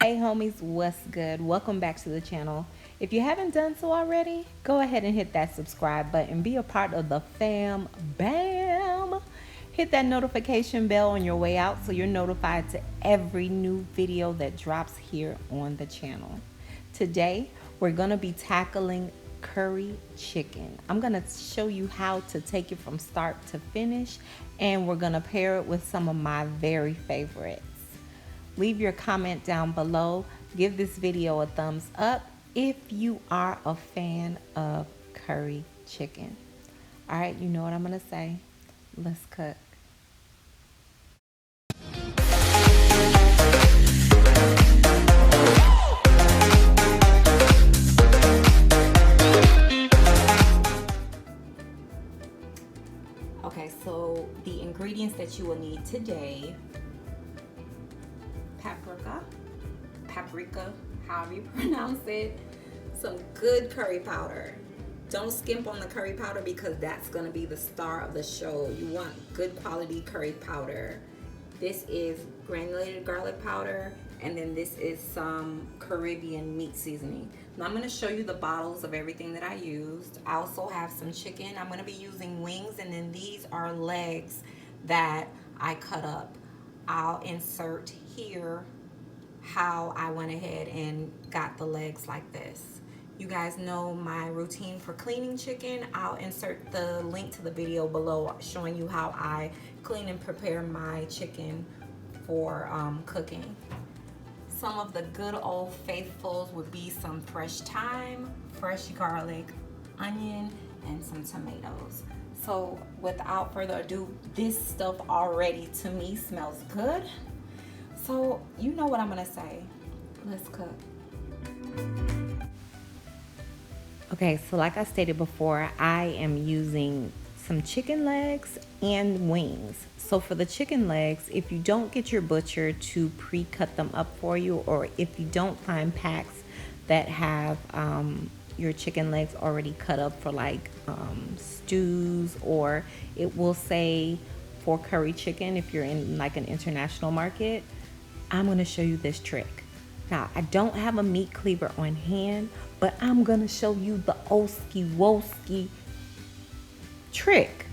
Hey homies, what's good? Welcome back to the channel. If you haven't done so already, go ahead and hit that subscribe button. Be a part of the fam bam. Hit that notification bell on your way out so you're notified to every new video that drops here on the channel. Today, we're going to be tackling curry chicken. I'm going to show you how to take it from start to finish, and we're going to pair it with some of my very favorites. Leave your comment down below. Give this video a thumbs up if you are a fan of curry chicken. All right, you know what I'm gonna say. Let's cook. Okay, so the ingredients that you will need today: paprika, however you pronounce it, some good curry powder. Don't skimp on the curry powder because that's gonna be the star of the show. You want good quality curry powder. This is granulated garlic powder, and then this is some Caribbean meat seasoning. Now I'm gonna show you the bottles of everything that I used. I also have some chicken. I'm gonna be using wings, and then these are legs that I cut up. I'll insert here how I went ahead and got the legs like this. You guys know my routine for cleaning chicken. I'll insert the link to the video below showing you how I clean and prepare my chicken for cooking. Some of the good old faithfuls would be some fresh thyme, fresh garlic, onion, and some tomatoes. So without further ado, this stuff already to me smells good. So you know what I'm gonna say. Let's cook. Okay, so like I stated before, I am using some chicken legs and wings. So for the chicken legs, if you don't get your butcher to pre-cut them up for you, or if you don't find packs that have your chicken legs already cut up for like stews, or it will say for curry chicken if you're in like an international market, I'm going to show you this trick. Now, I don't have a meat cleaver on hand, but I'm going to show you the oski-woski trick.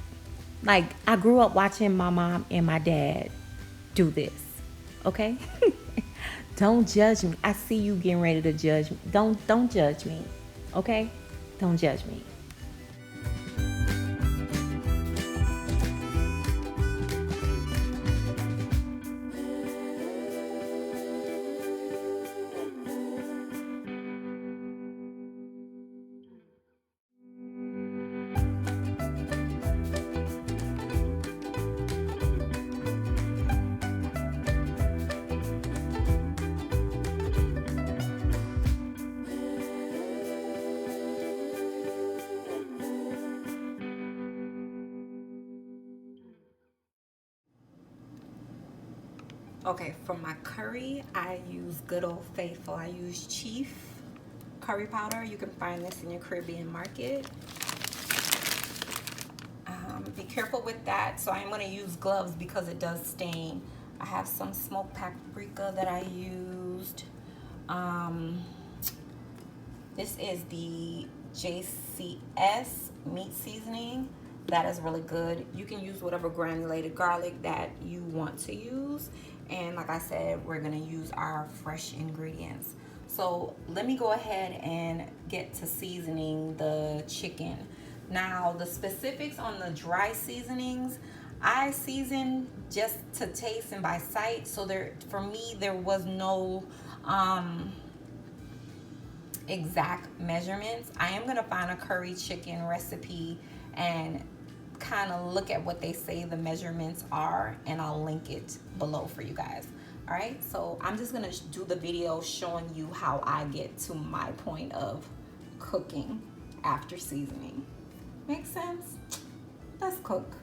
Like, I grew up watching my mom and my dad do this, okay? Don't judge me. I see you getting ready to judge me. Don't judge me, okay? Don't judge me. Okay, for my curry, I use good old faithful. I use Chief curry powder. You can find this in your Caribbean market. Be careful with that. So I'm gonna use gloves because it does stain. I have some smoked paprika that I used. This is the JCS meat seasoning. That is really good. You can use whatever granulated garlic that you want to use. And like I said, we're gonna use our fresh ingredients. So let me go ahead and get to seasoning the chicken. Now, the specifics on the dry seasonings, I season just to taste and by sight. So for me, there was no exact measurements. I am gonna find a curry chicken recipe and kind of look at what they say the measurements are, and I'll link it below for you guys. All right, so I'm just gonna do the video showing you how I get to my point of cooking after seasoning. Make sense? Let's cook.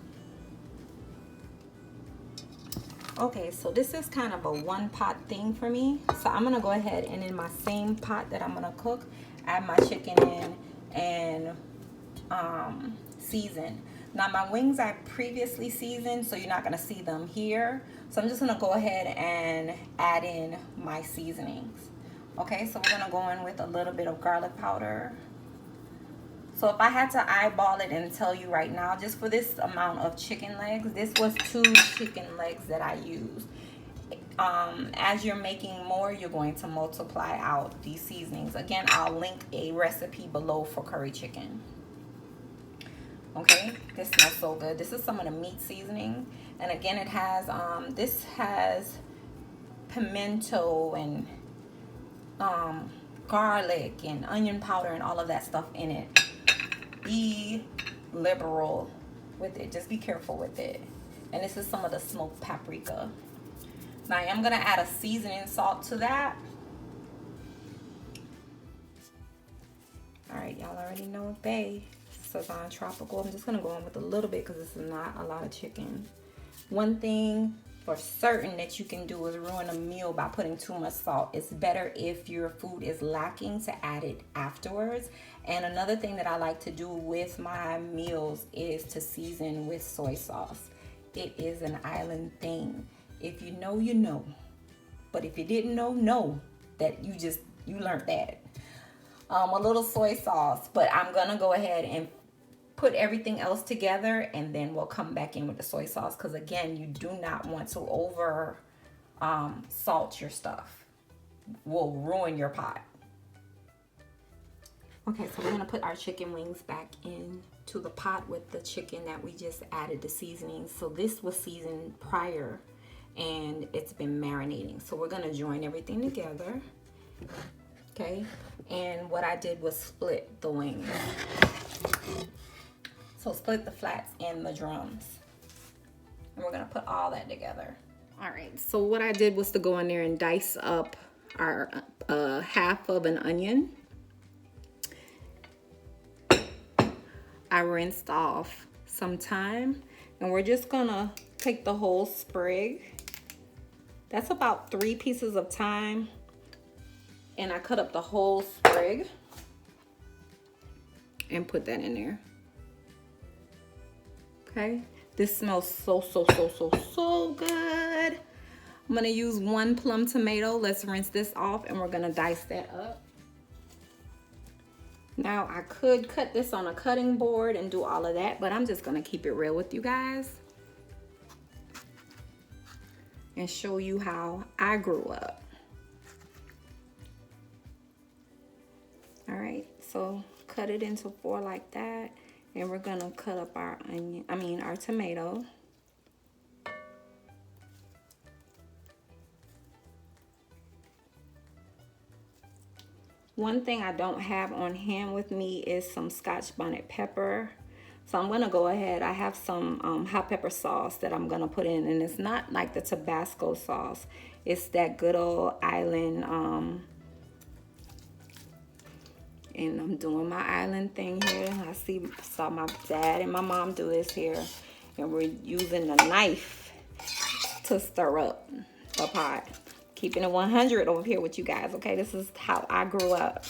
Okay, so this is kind of a one pot thing for me. So I'm gonna go ahead and in my same pot that I'm gonna cook, add my chicken in and season. Now my wings I previously seasoned, so you're not gonna see them here. So I'm just gonna go ahead and add in my seasonings. Okay, so we're gonna go in with a little bit of garlic powder. So if I had to eyeball it and tell you right now, just for this amount of chicken legs, this was 2 chicken legs that I used. As you're making more, you're going to multiply out these seasonings. Again, I'll link a recipe below for curry chicken. Okay, this smells so good. This is some of the meat seasoning, and again, it has this has pimento and garlic and onion powder and all of that stuff in it. Be liberal with it. Just be careful with it. And this is some of the smoked paprika. Now I am gonna add a seasoning salt to that. All right, y'all already know Bay. Sazon Tropical. I'm just gonna go in with a little bit because this is not a lot of chicken. One thing for certain that you can do is ruin a meal by putting too much salt. It's better if your food is lacking to add it afterwards. And another thing that I like to do with my meals is to season with soy sauce. It is an island thing. If you know, you know. But if you didn't know that you learned that. A little soy sauce, but I'm gonna go ahead and put everything else together, and then we'll come back in with the soy sauce, because again, you do not want to over salt your stuff. Will ruin your pot. Okay, so we're gonna put our chicken wings back into the pot with the chicken that we just added the seasoning. So this was seasoned prior and it's been marinating. So we're gonna join everything together. Okay, and what I did was split the wings. So split the flats and the drums. And we're gonna put all that together. All right, so what I did was to go in there and dice up our half of an onion. I rinsed off some thyme, and we're just gonna take the whole sprig. That's about 3 pieces of thyme. And I cut up the whole sprig and put that in there. Okay, this smells so good. I'm gonna use 1 plum tomato. Let's rinse this off and we're gonna dice that up. Now I could cut this on a cutting board and do all of that, but I'm just gonna keep it real with you guys and show you how I grew up. All right, so cut it into 4 like that. And we're gonna cut up our our tomato. One thing I don't have on hand with me is some Scotch bonnet pepper. So I'm gonna go ahead, I have some hot pepper sauce that I'm gonna put in, and it's not like the Tabasco sauce. It's that good old island, and I'm doing my island thing here. I saw my dad and my mom do this here. And we're using a knife to stir up the pot. Keeping it 100 over here with you guys, okay? This is how I grew up.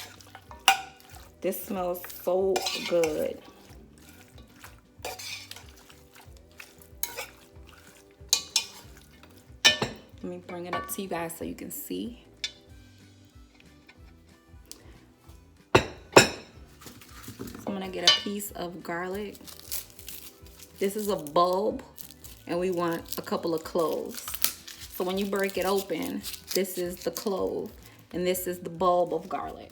This smells so good. Let me bring it up to you guys so you can see. I'm gonna get a piece of garlic. This is a bulb, and we want a couple of cloves. So when you break it open, this is the clove, and this is the bulb of garlic.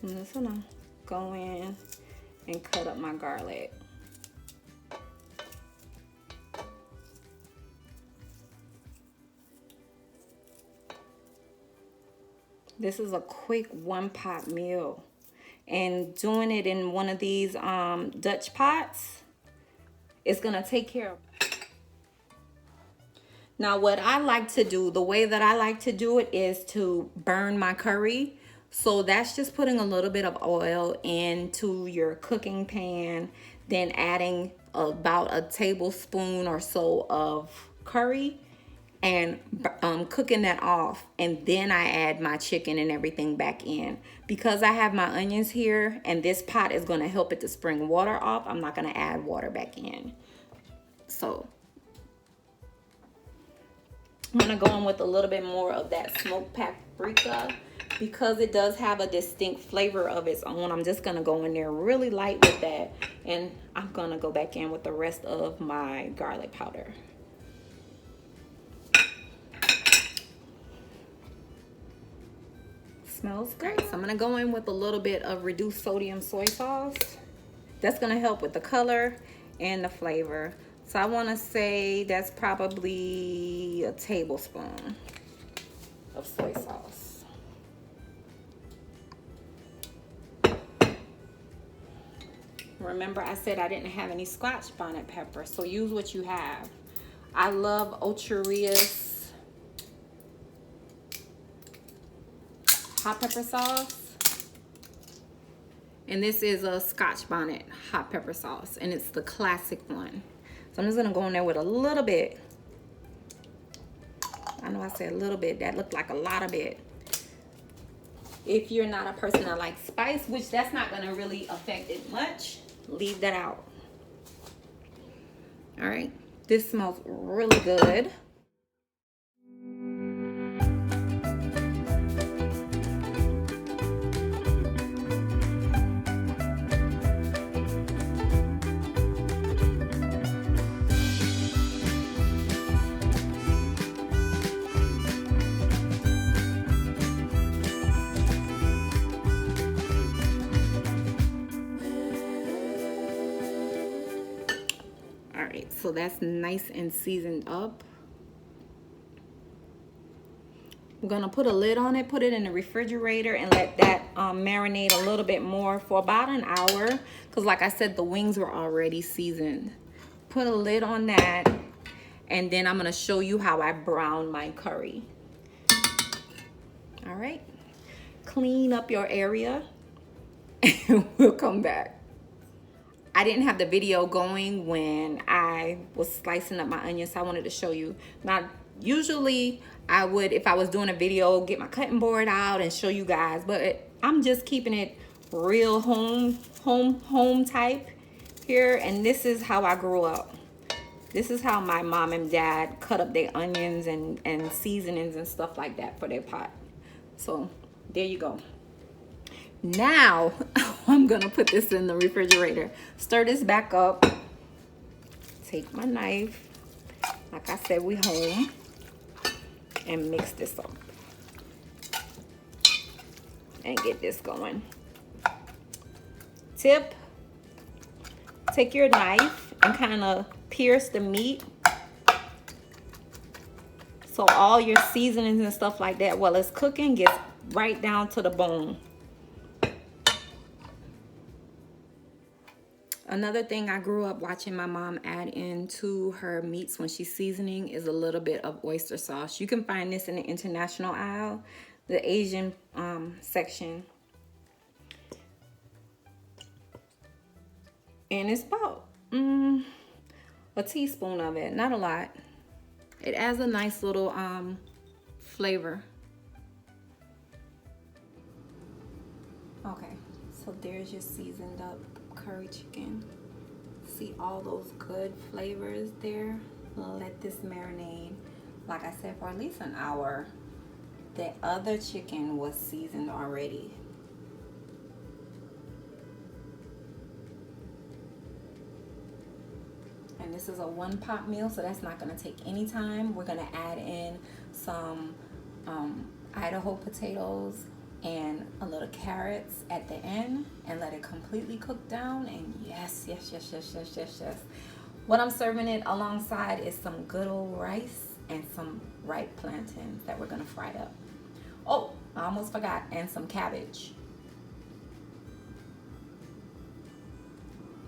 I'm just gonna go in and cut up my garlic. This is a quick 1-pot meal. And doing it in one of these Dutch pots, it's gonna take care of it. Now what I like to do, the way that I like to do it is to burn my curry. So that's just putting a little bit of oil into your cooking pan, then adding about a tablespoon or so of curry. and cooking that off, and then I add my chicken and everything back in. Because I have my onions here and this pot is going to help it to spring water off, I'm not going to add water back in. So I'm going to go in with a little bit more of that smoked paprika because it does have a distinct flavor of its own. I'm just going to go in there really light with that, and I'm going to go back in with the rest of my garlic powder. Smells great. So I'm gonna go in with a little bit of reduced sodium soy sauce. That's gonna help with the color and the flavor. So I wanna say that's probably a tablespoon of soy sauce. Remember I said I didn't have any Scotch bonnet pepper, so use what you have. I love Ocheria's hot pepper sauce, and this is a Scotch bonnet hot pepper sauce, and it's the classic one. So I'm just gonna go in there with a little bit. I know I said a little bit, that looked like a lot of it. If you're not a person that likes spice, which that's not gonna really affect it much, leave that out. All right, this smells really good. So that's nice and seasoned up. We're gonna put a lid on it, put it in the refrigerator, and let that marinate a little bit more for about an hour, because like I said, the wings were already seasoned. Put a lid on that, and then I'm gonna show you how I brown my curry. All right, clean up your area and we'll come back. I didn't have the video going when I was slicing up my onions, so I wanted to show you. Now, usually I would, if I was doing a video, get my cutting board out and show you guys, but I'm just keeping it real home type here, and this is how I grew up. This is how my mom and dad cut up their onions and seasonings and stuff like that for their pot. So there you go. Now I'm gonna put this in the refrigerator. Stir this back up. Take my knife. Like I said, we home. And mix this up. And get this going. Tip. Take your knife and kind of pierce the meat. So all your seasonings and stuff like that while it's cooking gets right down to the bone. Another thing I grew up watching my mom add into her meats when she's seasoning is a little bit of oyster sauce. You can find this in the international aisle, the Asian section. And it's about a teaspoon of it, not a lot. It adds a nice little flavor. Okay, so there's your seasoned up curry chicken. See all those good flavors there? Let this marinate, like I said, for at least an hour. The other chicken was seasoned already. And this is a one pot meal, so that's not gonna take any time. We're gonna add in some Idaho potatoes and a little carrots at the end and let it completely cook down. And yes. What I'm serving it alongside is some good old rice and some ripe plantains that we're gonna fry up. Oh, I almost forgot, and some cabbage.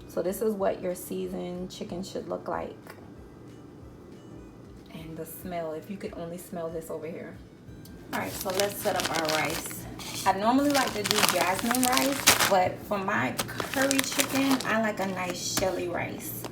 So this is what your seasoned chicken should look like. And the smell, if you could only smell this over here. All right, so let's set up our rice. I normally like to do jasmine rice, but for my curry chicken, I like a nice shelly rice.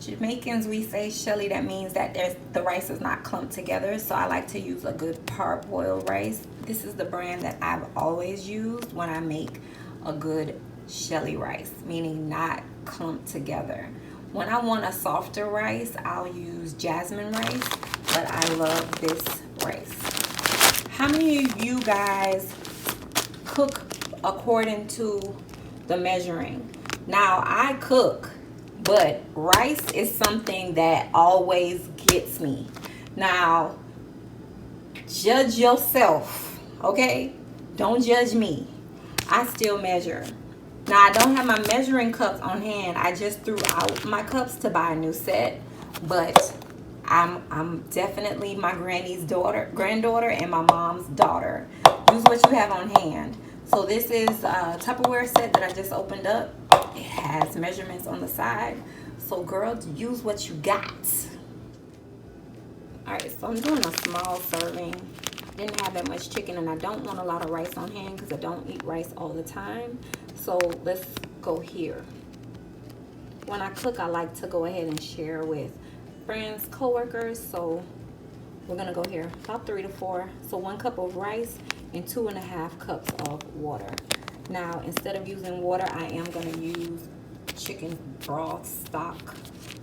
Jamaicans, we say shelly. That means that the rice is not clumped together. So I like to use a good parboiled rice. This is the brand that I've always used when I make a good shelly rice, meaning not clumped together. When I want a softer rice, I'll use jasmine rice, but I love this rice. How many of you guys cook according to the measuring? Now, I cook, but rice is something that always gets me. Now, judge yourself, okay? Don't judge me. I still measure. Now, I don't have my measuring cups on hand. I just threw out my cups to buy a new set, but I'm definitely my granddaughter and my mom's daughter. Use what you have on hand. So this is a Tupperware set that I just opened up. It has measurements on the side. So girls, use what you got. Alright, so I'm doing a small serving. I didn't have that much chicken, and I don't want a lot of rice on hand because I don't eat rice all the time. So let's go here. When I cook, I like to go ahead and share with friends, co-workers. So we're gonna go here, about 3 to 4. So 1 cup of rice and 2.5 cups of water. Now, instead of using water, I am gonna use chicken broth stock,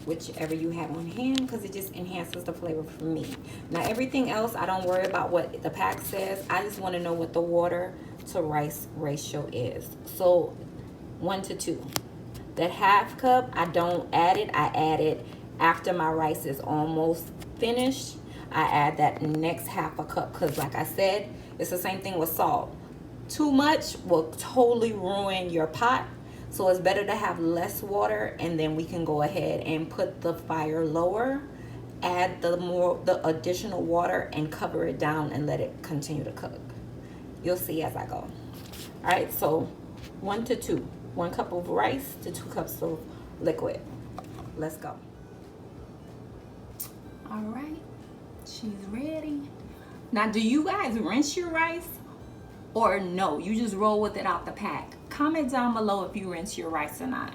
whichever you have on hand, because it just enhances the flavor for me. Now, everything else, I don't worry about what the pack says. I just want to know what the water to rice ratio is. So 1 to 2. That 1/2 cup, I don't add it. I add it after my rice is almost finished. I add that next 1/2 cup, because like I said, it's the same thing with salt. Too much will totally ruin your pot. So it's better to have less water, and then we can go ahead and put the fire lower, add the additional water, and cover it down and let it continue to cook. You'll see as I go. All right, so 1 to 2. 1 cup of rice to 2 cups of liquid. Let's go. All right, she's ready. Now, do you guys rinse your rice? Or no, you just roll with it out the pack? Comment down below if you rinse your rice or not.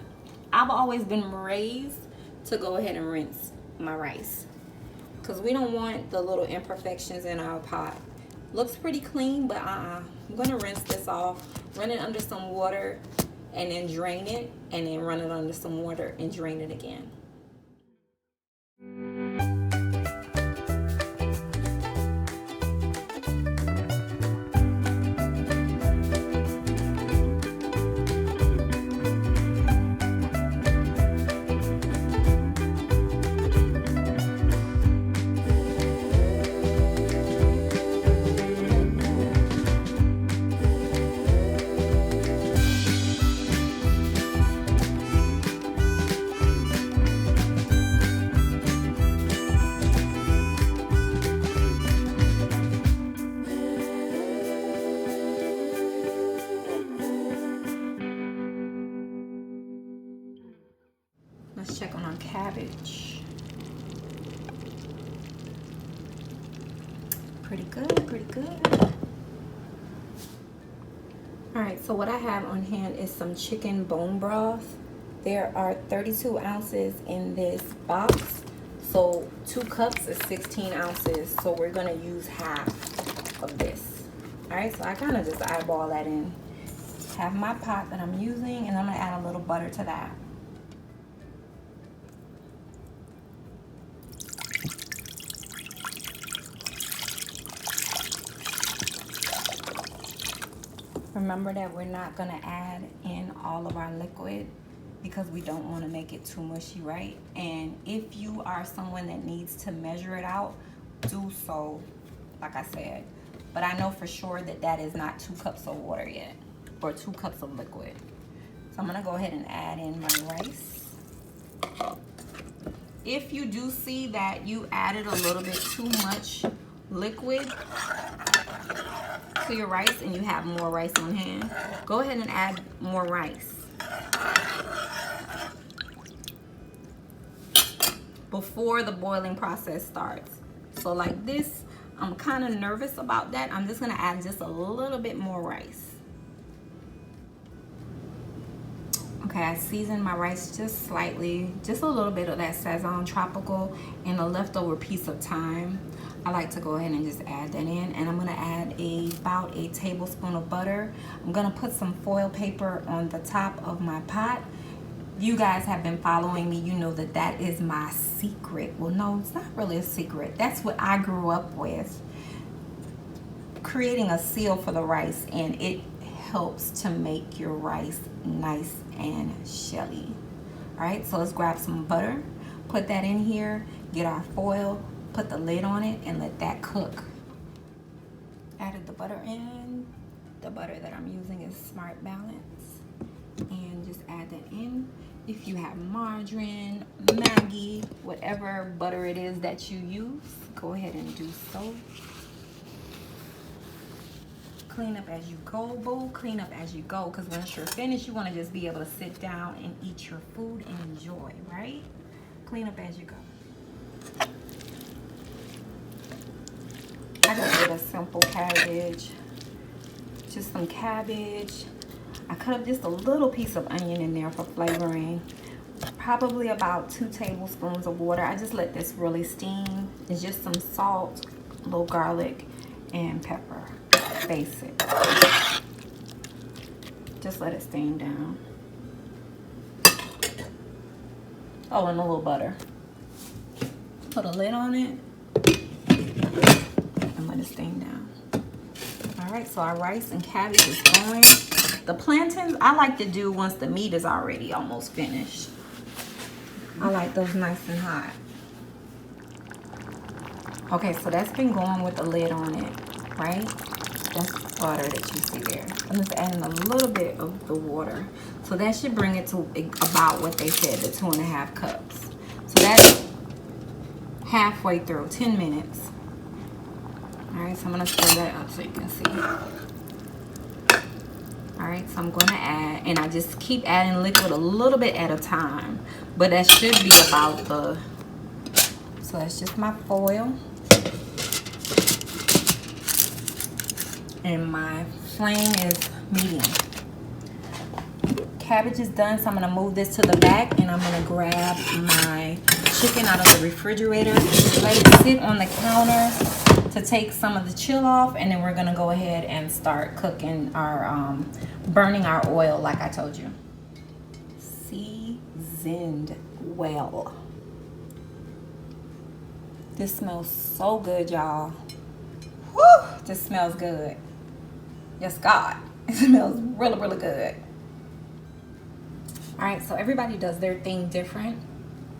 I've always been raised to go ahead and rinse my rice, because we don't want the little imperfections in our pot. Looks pretty clean, but I'm gonna rinse this off, run it under some water, and then drain it, and then run it under some water and drain it again. Let's check on our cabbage. Pretty good, pretty good. All right, so what I have on hand is some chicken bone broth. There are 32 ounces in this box. So 2 cups is 16 ounces. So we're gonna use half of this. All right, so I kind of just eyeball that in. Have my pot that I'm using, and I'm gonna add a little butter to that. Remember that we're not gonna add in all of our liquid because we don't want to make it too mushy, right? And if you are someone that needs to measure it out, do so, like I said. But I know for sure that that is not 2 cups of water yet, or 2 cups of liquid. So I'm gonna go ahead and add in my rice. If you do see that you added a little bit too much liquid to your rice and you have more rice on hand, go ahead and add more rice before the boiling process starts. So like this, I'm kind of nervous about that. I'm just gonna add just a little bit more rice. Okay, Okay, I seasoned my rice just slightly, just a little bit of that Sazon Tropical and a leftover piece of thyme. I like to go ahead and just add that in, and I'm gonna add about a tablespoon of butter. I'm gonna put some foil paper on the top of my pot. You guys have been following me, you know that that is my secret. Well, no, it's not really a secret. That's what I grew up with. Creating a seal for the rice, and it helps to make your rice nice and shelly. All right, so let's grab some butter, put that in here, get our foil, put the lid on it, and let that cook. Added the butter in. The butter that I'm using is Smart Balance, and just add that in. If you have margarine, Maggi, whatever butter it is that you use, go ahead and do so. Clean up as you go, boo. Clean up as you go, because once you're finished, you want to just be able to sit down and eat your food and enjoy, right? Clean up as you go. I just did a simple cabbage, just some cabbage. I cut up just a little piece of onion in there for flavoring. Probably about 2 tablespoons of water. I just let this really steam. It's just some salt, a little garlic, and pepper. Basic. Just let it steam down. Oh, and a little butter. Put a lid on it and let it steam down. All right, so our rice and cabbage is going. The plantains I like to do once the meat is already almost finished. I like those nice and hot. Okay, so that's been going with the lid on it, right? That's butter that you see there. I'm just adding a little bit of the water. So that should bring it to about what they said, the 2.5 cups. So that's halfway through, 10 minutes. All right, so I'm gonna stir that up so you can see. All right, so I'm gonna add, and I just keep adding liquid a little bit at a time, but that should be about the, so that's just my foil. And my flame is medium. Cabbage is done, so I'm gonna move this to the back, and I'm gonna grab my chicken out of the refrigerator, let it sit on the counter to take some of the chill off, and then we're gonna go ahead and start cooking our, burning our oil like I told you. Seasoned well. This smells so good, y'all. Whew, this smells good. Yes, God. It smells really, really good. All right, so everybody does their thing different.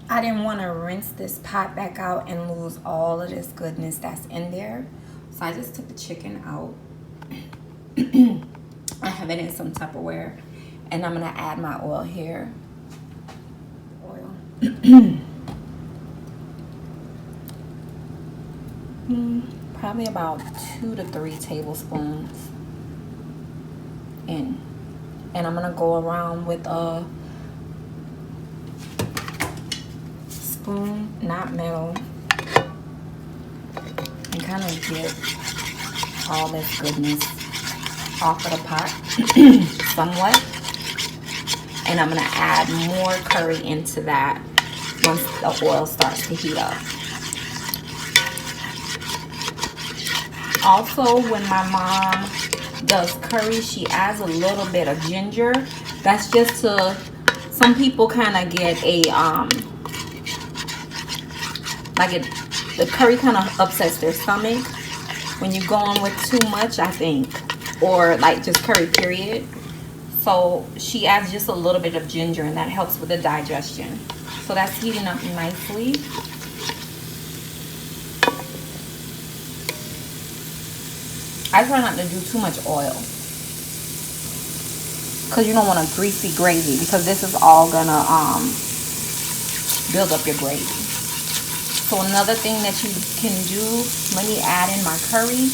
I didn't want to rinse this pot back out and lose all of this goodness that's in there. So I just took the chicken out. I have it in some Tupperware. And I'm going to add my oil here. Oil. Probably about 2 to 3 tablespoons in. And I'm going to go around with a spoon, not metal, and kind of get all this goodness off of the pot somewhat. And I'm going to add more curry into that once the oil starts to heat up. Also, when my mom does curry, she adds a little bit of ginger. That's just to, some people kind of get a the curry kind of upsets their stomach when you go on with too much, I think, or like just curry period. So she adds just a little bit of ginger, and that helps with the digestion. So that's heating up nicely. I try not to do too much oil because you don't want a greasy gravy, because this is all gonna build up your gravy. So another thing that you can do, let me add in my curry.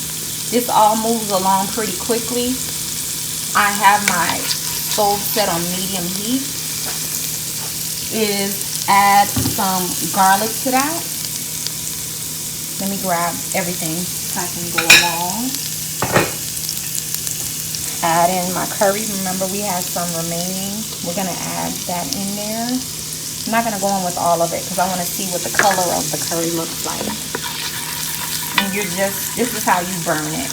This all moves along pretty quickly. I have my stove set on medium heat. Is add some garlic to that. Let me grab everything so I can go along. add in my curry. Remember, we had some remaining. We're gonna add that in there. I'm not gonna go in with all of it because I want to see what the color of the curry looks like. And this is how you burn it.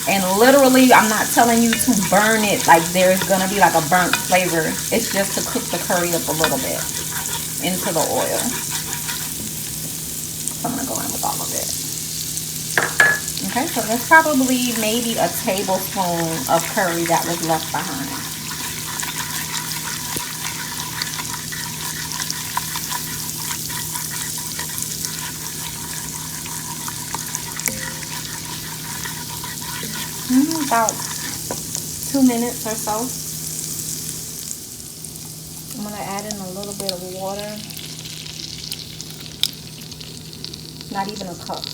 And literally, I'm not telling you to burn it like there's gonna be like a burnt flavor. It's just to cook the curry up a little bit into the oil. So I'm gonna go in with all of it. Okay, so that's probably maybe a tablespoon of curry that was left behind. About 2 minutes or so. I'm going to add in a little bit of water. Not even a cup.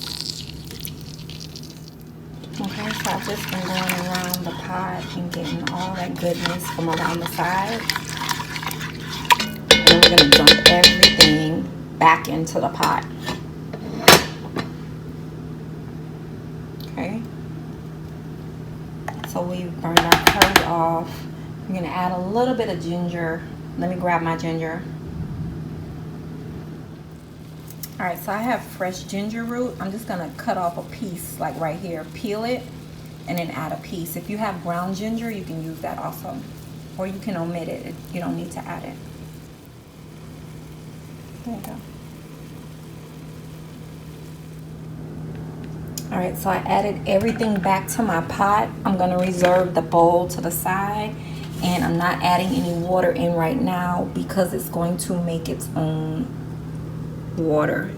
Okay, so I've just been going around the pot and getting all that goodness from around the side. And then we're going to dump everything back into the pot. Okay. So we've burned our curry off. I'm going to add a little bit of ginger. Let me grab my ginger. All right, so I have fresh ginger root. I'm just going to cut off a piece like right here. Peel it and then add a piece. If you have brown ginger, you can use that also. Or you can omit it. You don't need to add it. There you go. All right, so I added everything back to my pot. I'm gonna reserve the bowl to the side, and I'm not adding any water in right now because it's going to make its own water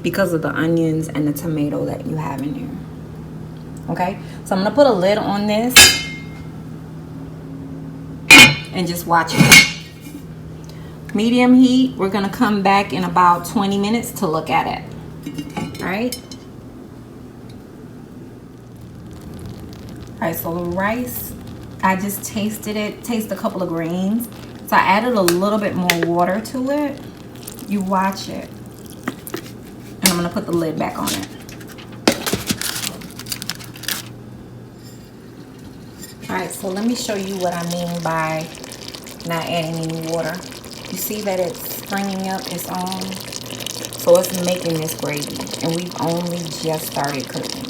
because of the onions and the tomato that you have in here. Okay, so I'm gonna put a lid on this and just watch it. Medium heat. We're gonna come back in about 20 minutes to look at it. All right. All right, so the rice, I just tasted it, taste a couple of grains. So I added a little bit more water to it. You watch it. And I'm gonna put the lid back on it. All right, so let me show you what I mean by not adding any water. You see that it's springing up its own? So it's making this gravy, and we've only just started cooking.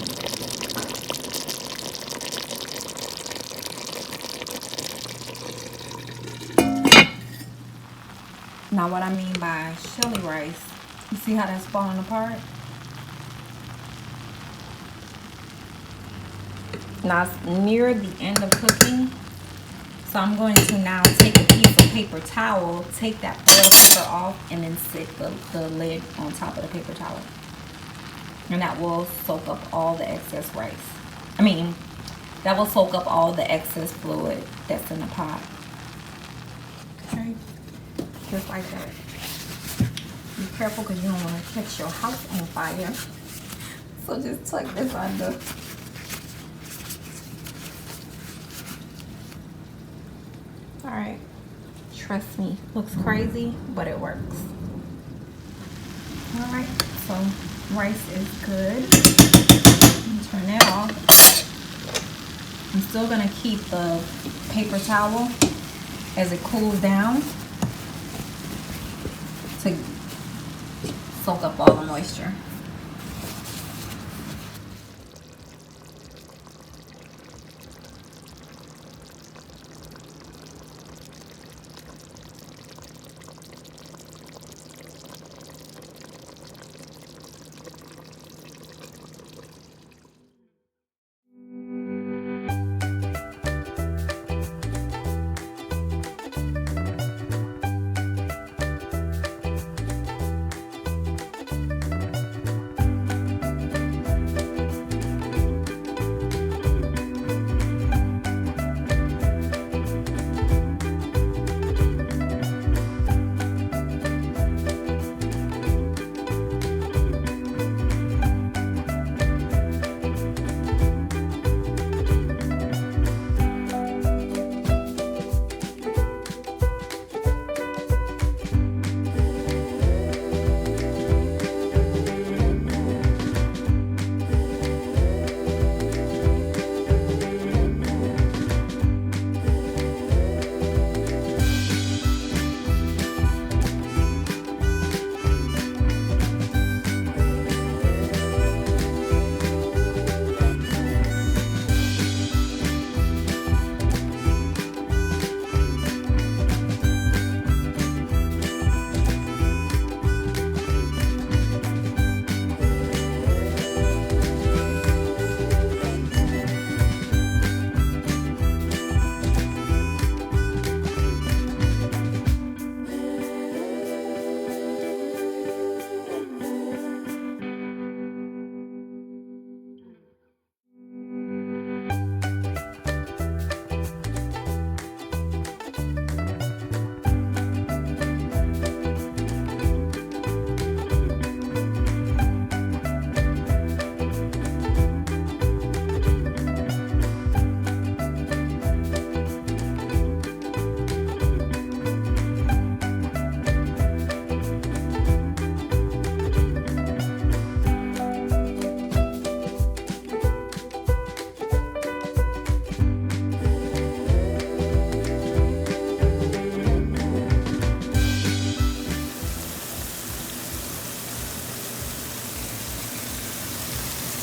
Now what I mean by shelly rice, you see how that's falling apart? Now it's near the end of cooking, so I'm going to now take a piece of paper towel, take that foil paper off, and then sit the lid on top of the paper towel. And that will soak up all the excess rice. That will soak up all the excess fluid that's in the pot. Okay. Just like that. Be careful because you don't want to catch your house on fire. So just tuck this under. Alright. Trust me. Looks crazy, but it works. Alright. So rice is good. Turn that off. I'm still going to keep the paper towel as it cools down to soak up all the moisture.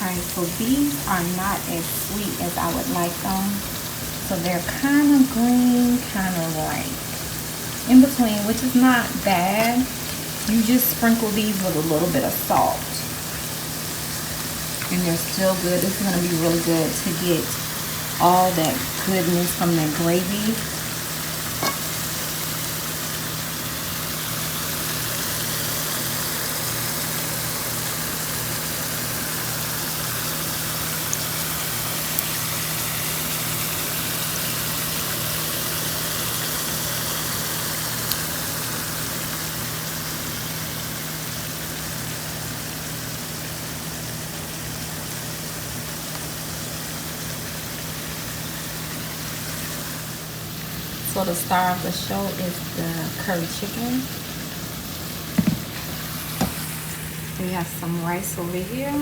Alright, so these are not as sweet as I would like them. So they're kind of green, kind of rank. In between, which is not bad. You just sprinkle these with a little bit of salt. And they're still good. This is going to be really good to get all that goodness from that gravy. So the star of the show is the curry chicken. We have some rice over here.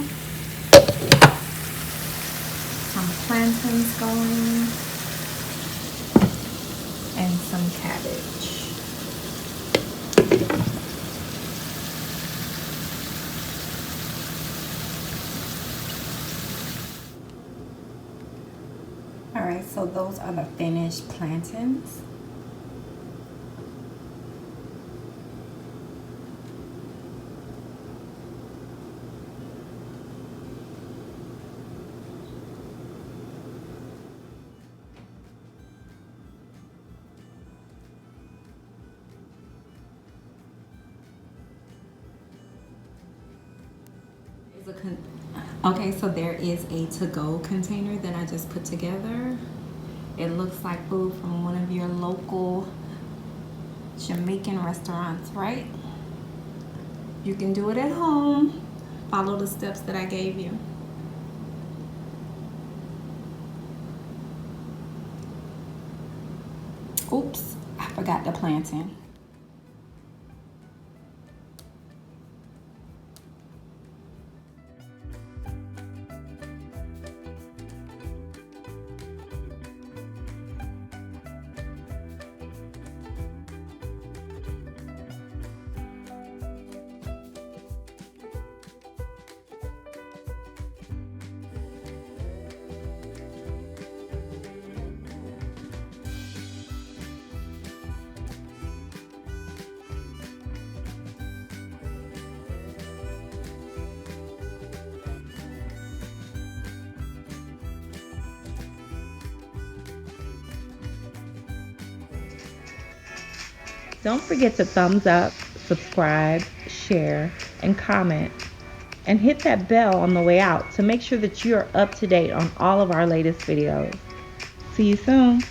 Some plantains going. And some cabbage. Alright, so those are the finished plantains. Okay, so there is a to-go container that I just put together. It looks like food from one of your local Jamaican restaurants, right? You can do it at home. Follow the steps that I gave you. Oops, I forgot the plantain. Don't forget to thumbs up, subscribe, share, and comment. And hit that bell on the way out to make sure that you are up to date on all of our latest videos. See you soon.